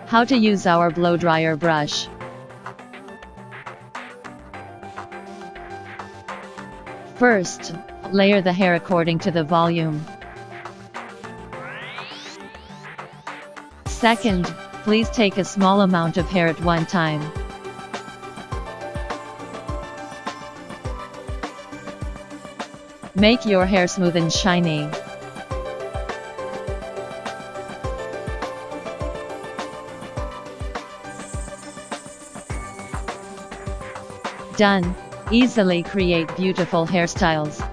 How to use our blow dryer brush. First, layer the hair according to the volume. Second, please take a small amount of hair at one time. Make your hair smooth and shiny. Done. Easily create beautiful hairstyles.